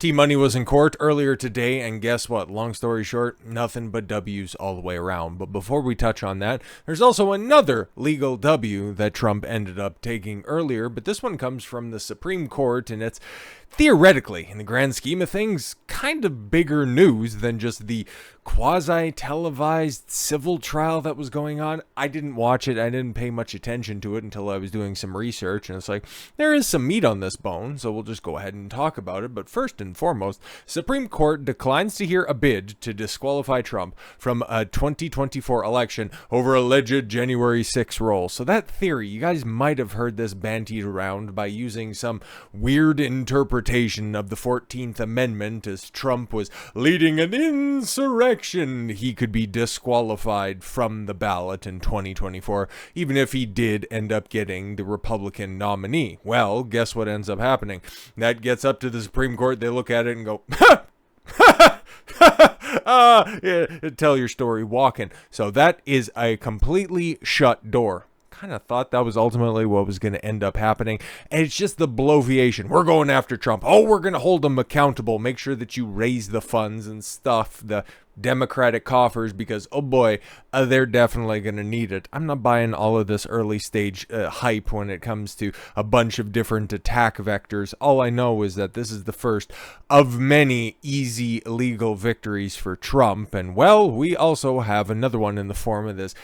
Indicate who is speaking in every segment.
Speaker 1: T-Money was in court earlier today, and guess what? Long story short, nothing but W's all the way around. But before we touch on that, there's also another legal W that Trump ended up taking earlier, but this one comes from the Supreme Court, and it's theoretically, in the grand scheme of things, kind of bigger news than just the quasi-televised civil trial that was going on. I didn't watch it. I didn't pay much attention to it until I was doing some research, and it's like, there is some meat on this bone, so we'll just go ahead and talk about it. But first and foremost, Supreme Court declines to hear a bid to disqualify Trump from a 2024 election over alleged January 6 roll. So that theory, you guys might have heard this bandied around by using some weird interpretation of the 14th Amendment as Trump was leading an insurrection. He could be disqualified from the ballot in 2024, even if he did end up getting the Republican nominee. Well, guess what ends up happening? That gets up to the Supreme Court. They look at it and go, yeah, tell your story walking. So that is a completely shut door. Kind of thought that was ultimately what was going to end up happening, and it's just the bloviation. We're going after Trump. Oh, we're going to hold him accountable. Make sure that you raise the funds and stuff the Democratic coffers, because oh boy, they're definitely going to need it. I'm not buying all of this early stage hype when it comes to a bunch of different attack vectors. All I know is that this is the first of many easy legal victories for Trump, and well, we also have another one in the form of this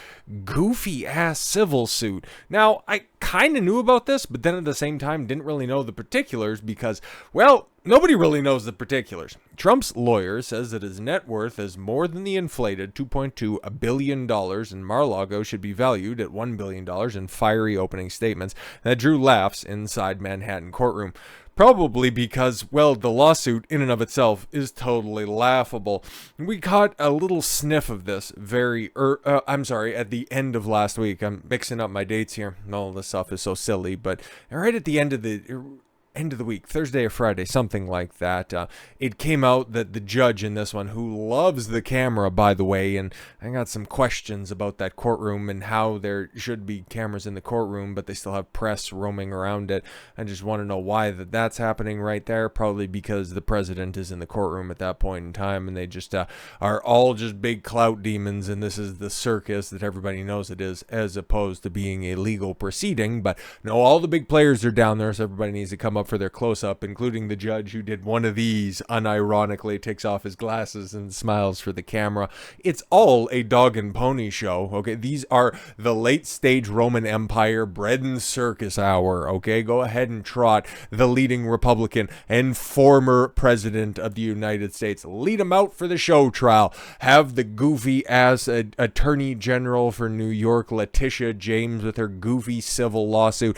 Speaker 1: goofy ass civil suit. Now, I kind of knew about this, but then at the same time didn't really know the particulars because, well, nobody really knows the particulars. Trump's lawyer says that his net worth is more than the inflated $2.2 billion, and Mar-a-Lago should be valued at $1 billion in fiery opening statements that drew laughs inside Manhattan courtroom. Probably because, well, the lawsuit in and of itself is totally laughable. We caught a little sniff of this at the end of last week. I'm mixing up my dates here. All this stuff is so silly, but right at the end of the week, Thursday or Friday, something like that, it came out that the judge in this one, who loves the camera, by the way, and I got some questions about that courtroom and how there should be cameras in the courtroom, but they still have press roaming around it. I just want to know why that's happening right there. Probably because the president is in the courtroom at that point in time, and they just are all just big clout demons, and this is the circus that everybody knows it is, as opposed to being a legal proceeding. But no, all the big players are down there, so everybody needs to come up for their close-up, including the judge who did one of these unironically, takes off his glasses and smiles for the camera. It's all a dog and pony show, okay? These are the late-stage Roman Empire bread and circus hour, okay? Go ahead and trot the leading Republican and former president of the United States. Lead him out for the show trial. Have the goofy-ass Attorney General for New York, Letitia James, with her goofy civil lawsuit.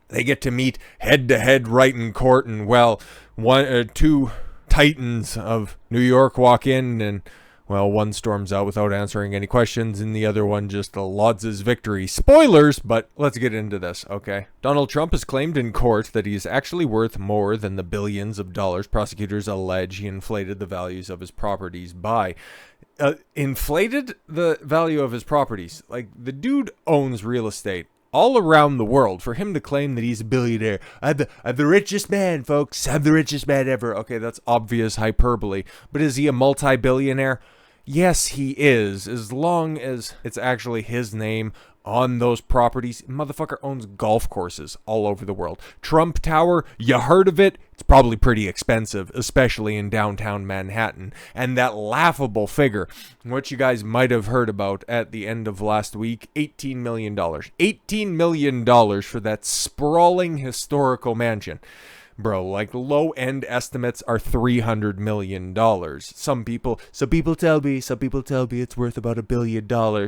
Speaker 1: They get to meet head-to-head right in court, and well, two titans of New York walk in, and well, one storms out without answering any questions, and the other one just lauds his victory. Spoilers, but let's get into this, okay? Donald Trump has claimed in court that he is actually worth more than the billions of dollars prosecutors allege he inflated the values of his properties by. Inflated the value of his properties? Like, the dude owns real estate all around the world. For him to claim that he's a billionaire, I'm the richest man, folks. I'm the richest man ever. Okay, that's obvious hyperbole. But is he a multi-billionaire? Yes, he is, as long as it's actually his name on those properties. Motherfucker owns golf courses all over the world. Trump Tower, you heard of it? It's probably pretty expensive, especially in downtown Manhattan. And that laughable figure, what you guys might have heard about at the end of last week, $18 million. $18 million for that sprawling historical mansion. Bro, like, low-end estimates are $300 million. Some people tell me it's worth about $1 billion,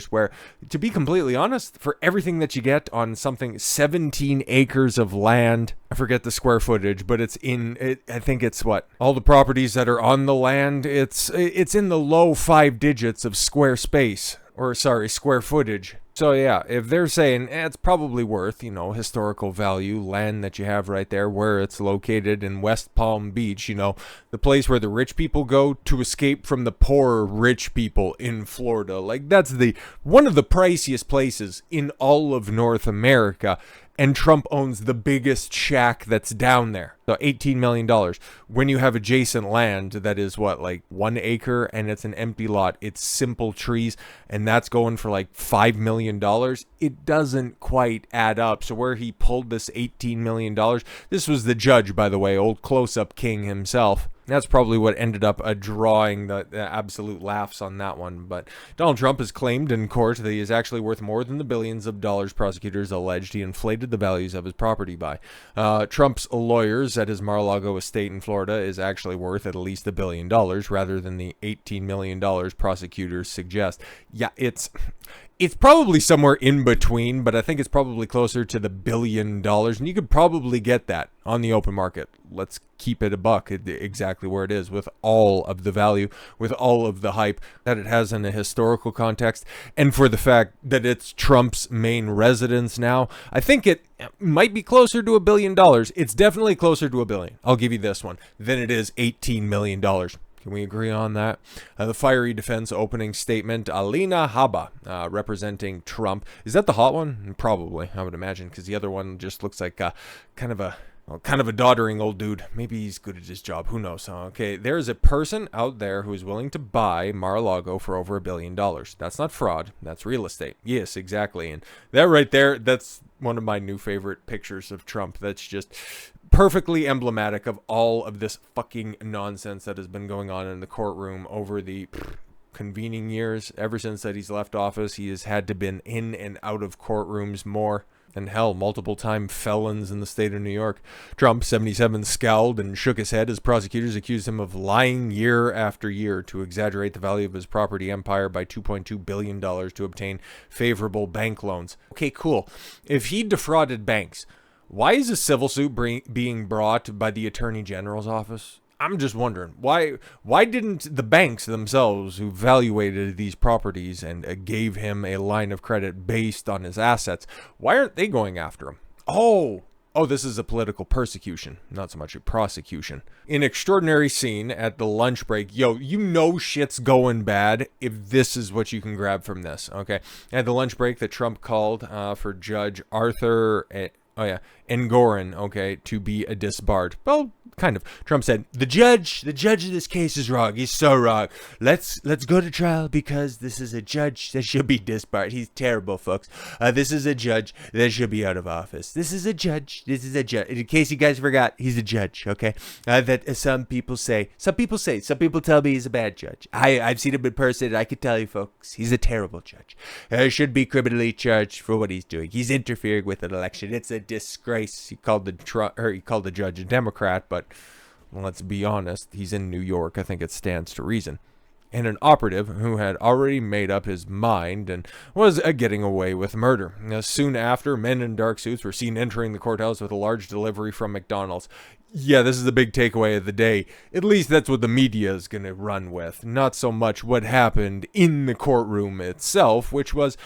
Speaker 1: where, to be completely honest, for everything that you get on something 17 acres of land, I forget the square footage, but I think it's what? All the properties that are on the land, it's in the low 5 digits of square footage. So yeah, if they're saying it's probably worth, historical value, land that you have right there where it's located in West Palm Beach, the place where the rich people go to escape from the poor rich people in Florida. Like, that's one of the priciest places in all of North America. And Trump owns the biggest shack that's down there. So $18 million. When you have adjacent land that is what, like 1 acre, and it's an empty lot, it's simple trees, and that's going for like $5 million, it doesn't quite add up. So where he pulled this $18 million, this was the judge, by the way, old close-up king himself. That's probably what ended up drawing the absolute laughs on that one. But Donald Trump has claimed in court that he is actually worth more than the billions of dollars prosecutors alleged he inflated the values of his property by. Trump's lawyers at his Mar-a-Lago estate in Florida is actually worth at least $1 billion rather than the $18 million prosecutors suggest. Yeah, it's probably somewhere in between, but I think it's probably closer to the $1 billion, and you could probably get that on the open market. Let's keep it a buck, exactly where it is, with all of the value, with all of the hype that it has in a historical context, and for the fact that it's Trump's main residence now. I think it might be closer to $1 billion. It's definitely closer to $1 billion. I'll give you this one, than it is $18 million. Can we agree on that? The fiery defense opening statement, Alina Habba, representing Trump. Is that the hot one? Probably, I would imagine, because the other one just looks like kind of a doddering old dude. Maybe he's good at his job. Who knows? Okay, there's a person out there who is willing to buy Mar-a-Lago for over $1 billion. That's not fraud. That's real estate. Yes, exactly. And that right there, that's one of my new favorite pictures of Trump. That's just perfectly emblematic of all of this fucking nonsense that has been going on in the courtroom over the convening years. Ever since that he's left office, he has had to been in and out of courtrooms more. And hell, multiple-time felons in the state of New York. Trump, 77, scowled and shook his head as prosecutors accused him of lying year after year to exaggerate the value of his property empire by $2.2 billion to obtain favorable bank loans. Okay, cool. If he defrauded banks, why is a civil suit being brought by the Attorney General's office? I'm just wondering, why didn't the banks themselves who valuated these properties and gave him a line of credit based on his assets, why aren't they going after him? Oh, this is a political persecution, not so much a prosecution. An extraordinary scene at the lunch break. Yo, you know shit's going bad if this is what you can grab from this, okay? At the lunch break that Trump called for Judge Arthur Engoron, okay, to be disbarred. Well, kind of. Trump said, the judge of this case is wrong. He's so wrong. Let's go to trial because this is a judge that should be disbarred. He's terrible, folks. This is a judge that should be out of office. This is a judge. In case you guys forgot, he's a judge, okay? That some people tell me he's a bad judge. I've seen him in person. I can tell you, folks, he's a terrible judge. Should be criminally charged for what he's doing. He's interfering with an election. It's a disgrace. He called the judge a Democrat, but let's be honest, he's in New York. I think it stands to reason. And an operative who had already made up his mind and was getting away with murder. Now, soon after, men in dark suits were seen entering the courthouse with a large delivery from McDonald's. Yeah, this is the big takeaway of the day. At least that's what the media is going to run with. Not so much what happened in the courtroom itself, which was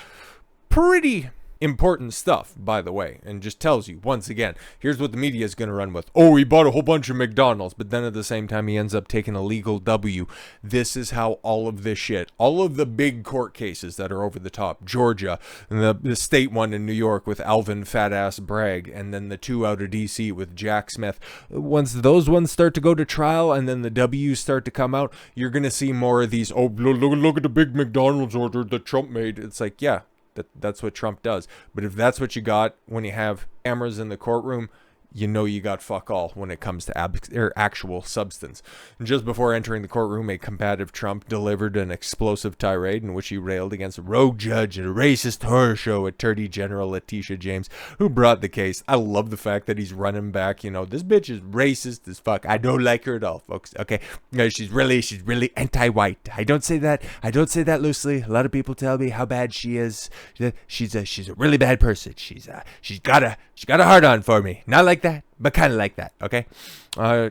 Speaker 1: pretty important stuff, by the way, and just tells you, once again, here's what the media is going to run with. Oh, he bought a whole bunch of McDonald's, but then at the same time, he ends up taking a legal W. This is how all of this shit, all of the big court cases that are over the top, Georgia, and the state one in New York with Alvin Fat-Ass Bragg, and then the two out of D.C. with Jack Smith. Once those ones start to go to trial, and then the W's start to come out, you're going to see more of these, oh, look at the big McDonald's order that Trump made. It's like, yeah. That's what Trump does. But if that's what you got when you have cameras in the courtroom, you know you got fuck all when it comes to actual substance. And just before entering the courtroom, a combative Trump delivered an explosive tirade in which he railed against a rogue judge and a racist horror show Attorney General Letitia James, who brought the case. I love the fact that he's running back. You know, this bitch is racist as fuck. I don't like her at all, folks. Okay, she's really anti-white. I don't say that loosely. A lot of people tell me how bad she is. She's a really bad person. She's got a hard on for me. Not like that, but kind of like that, okay?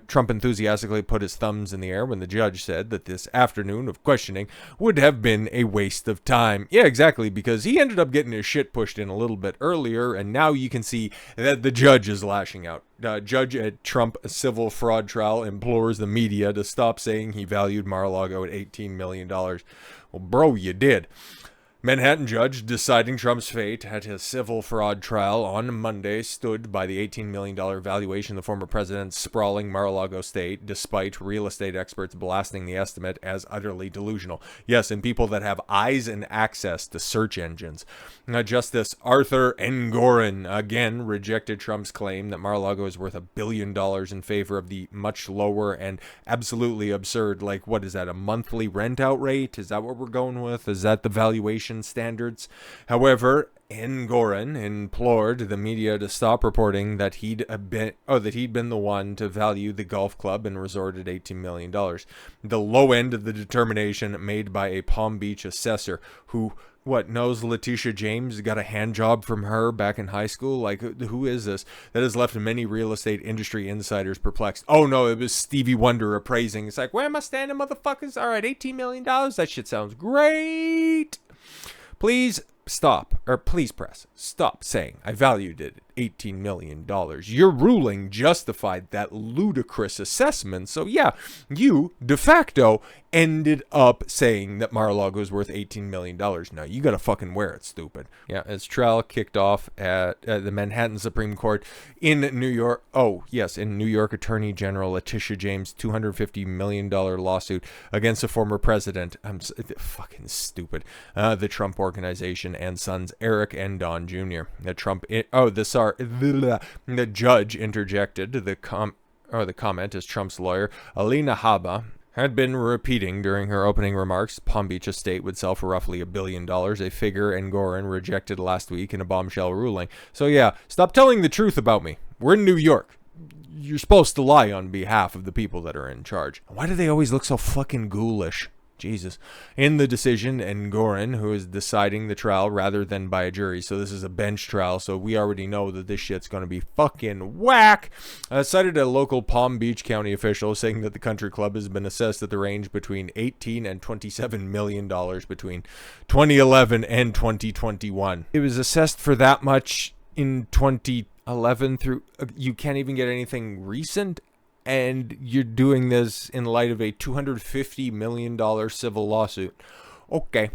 Speaker 1: Trump enthusiastically put his thumbs in the air when the judge said that this afternoon of questioning would have been a waste of time. Yeah, exactly, because he ended up getting his shit pushed in a little bit earlier, and now you can see that the judge is lashing out. Judge at Trump civil fraud trial implores the media to stop saying he valued Mar-a-Lago at $18 million. Well, bro, you did. Manhattan judge deciding Trump's fate at his civil fraud trial on Monday stood by the $18 million valuation of the former president's sprawling Mar-a-Lago estate, despite real estate experts blasting the estimate as utterly delusional. Yes, and people that have eyes and access to search engines. Justice Arthur Engoron again rejected Trump's claim that Mar-a-Lago is worth $1 billion in favor of the much lower and absolutely absurd, like, what is that, a monthly rent out rate? Is that what we're going with? Is that the valuation standards? However, Engoron implored the media to stop reporting that he'd been the one to value the golf club and resort at $18 million. The low end of the determination made by a Palm Beach assessor who knows Letitia James, got a hand job from her back in high school? Like, who is this? That has left many real estate industry insiders perplexed. Oh no, it was Stevie Wonder appraising. It's like, where am I standing, motherfuckers? All right, $18 million. That shit sounds great. Please stop, or please press stop saying I valued it at $18 million. Your ruling justified that ludicrous assessment. So yeah, you de facto ended up saying that Mar-a-Lago is worth $18 million. Now you gotta fucking wear it, stupid. Yeah, its trial kicked off at the Manhattan Supreme Court in New York. Oh yes, in New York Attorney General Letitia James' $250 million lawsuit against the former president. I'm fucking stupid. The Trump Organization and sons Eric and Don Jr. The judge interjected the comment as Trump's lawyer, Alina Habba, had been repeating during her opening remarks. Palm Beach estate would sell for roughly $1 billion, a figure Engoron rejected last week in a bombshell ruling. So yeah, stop telling the truth about me. We're in New York. You're supposed to lie on behalf of the people that are in charge. Why do they always look so fucking ghoulish? Jesus. In the decision, Engoron, who is deciding the trial rather than by a jury, so this is a bench trial, so we already know that this shit's going to be fucking whack, cited a local Palm Beach County official saying that the country club has been assessed at the range between $18 and $27 million between 2011 and 2021. It was assessed for that much in 2011 through, you can't even get anything recent? And you're doing this in light of a $250 million civil lawsuit. Okay.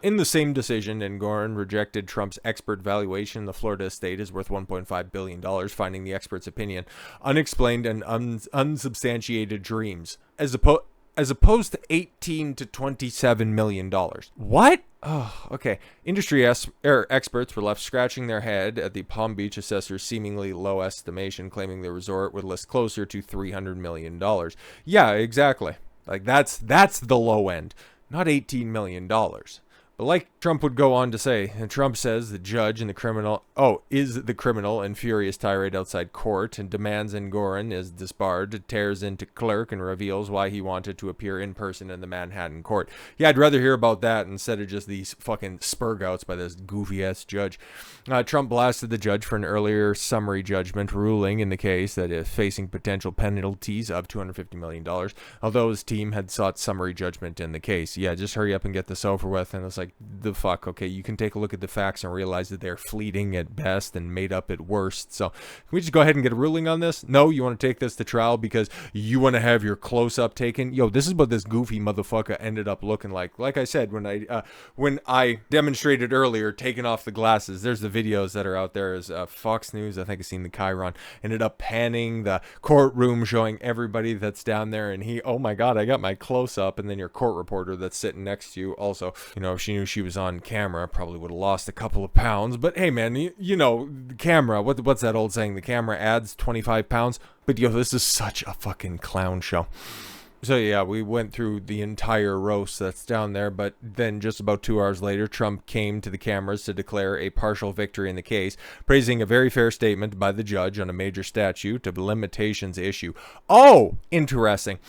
Speaker 1: In the same decision, Engoron rejected Trump's expert valuation. The Florida estate is worth $1.5 billion, finding the expert's opinion unexplained and unsubstantiated dreams, as opposed to $18 to $27 million. What? Oh, okay. Industry experts were left scratching their head at the Palm Beach assessor's seemingly low estimation, claiming the resort would list closer to $300 million. Yeah, exactly. Like, that's the low end, not $18 million. But like Trump would go on to say, and Trump says the judge and is the criminal and furious tirade outside court and demands Engoron is disbarred, tears into clerk and reveals why he wanted to appear in person in the Manhattan court. Yeah, I'd rather hear about that instead of just these fucking spurgouts by this goofy-ass judge. Trump blasted the judge for an earlier summary judgment ruling in the case that is facing potential penalties of $250 million, although his team had sought summary judgment in the case. Yeah, just hurry up and get this over with. And it's like, the fuck, okay, you can take a look at the facts and realize that they're fleeting at best and made up at worst. So can we just go ahead and get a ruling on this? No, you want to take this to trial because you want to have your close-up taken? Yo, this is what this goofy motherfucker ended up looking like. Like I said, when I demonstrated earlier, taking off the glasses, there's the videos that are out there as Fox News, I think I've seen the Chiron, ended up panning the courtroom, showing everybody that's down there, and oh my god, I got my close-up, and then your court reporter that's sitting next to you also, if she knew she was on camera, probably would have lost a couple of pounds. But hey man, the camera, what's that old saying? The camera adds 25 pounds. But this is such a fucking clown show. So yeah, we went through the entire roast that's down there, but then just about 2 hours later, Trump came to the cameras to declare a partial victory in the case, praising a very fair statement by the judge on a major statute of limitations issue. Oh, interesting.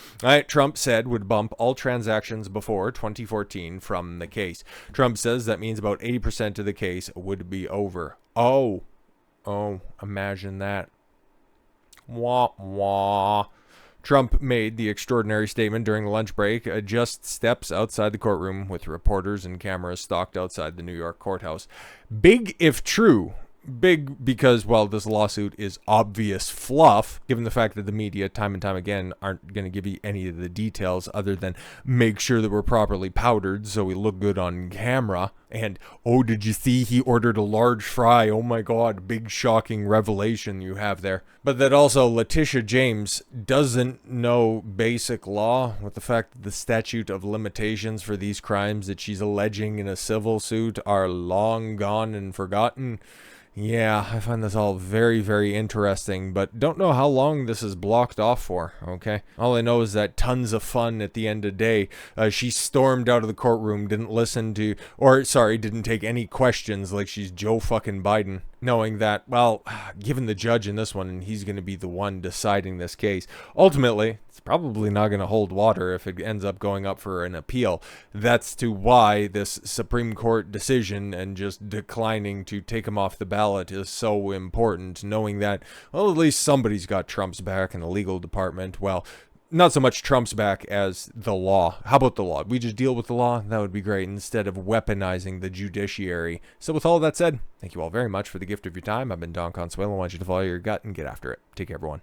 Speaker 1: Trump said would bump all transactions before 2014 from the case. Trump says that means about 80% of the case would be over. Oh, imagine that. Wah, wah. Trump made the extraordinary statement during the lunch break, just steps outside the courtroom with reporters and cameras stocked outside the New York courthouse. Big if true, Big because, well, this lawsuit is obvious fluff, given the fact that the media, time and time again, aren't going to give you any of the details other than make sure that we're properly powdered so we look good on camera. And, oh, did you see he ordered a large fry? Oh my god, big shocking revelation you have there. But that also Letitia James doesn't know basic law, with the fact that the statute of limitations for these crimes that she's alleging in a civil suit are long gone and forgotten. Yeah, I find this all very, very interesting, but don't know how long this is blocked off for, okay? All I know is that tons of fun at the end of the day. She stormed out of the courtroom, didn't listen to, or sorry, didn't take any questions like she's Joe fucking Biden, knowing that, well, given the judge in this one, and he's going to be the one deciding this case, ultimately, it's probably not going to hold water if it ends up going up for an appeal. That's to why this Supreme Court decision and just declining to take him off the ballot is so important, knowing that, well, at least somebody's got Trump's back in the legal department. Well, not so much Trump's back as the law. How about the law? We just deal with the law? That would be great, instead of weaponizing the judiciary. So with all that said, thank you all very much for the gift of your time. I've been Don Consuelo. I want you to follow your gut and get after it. Take care, everyone.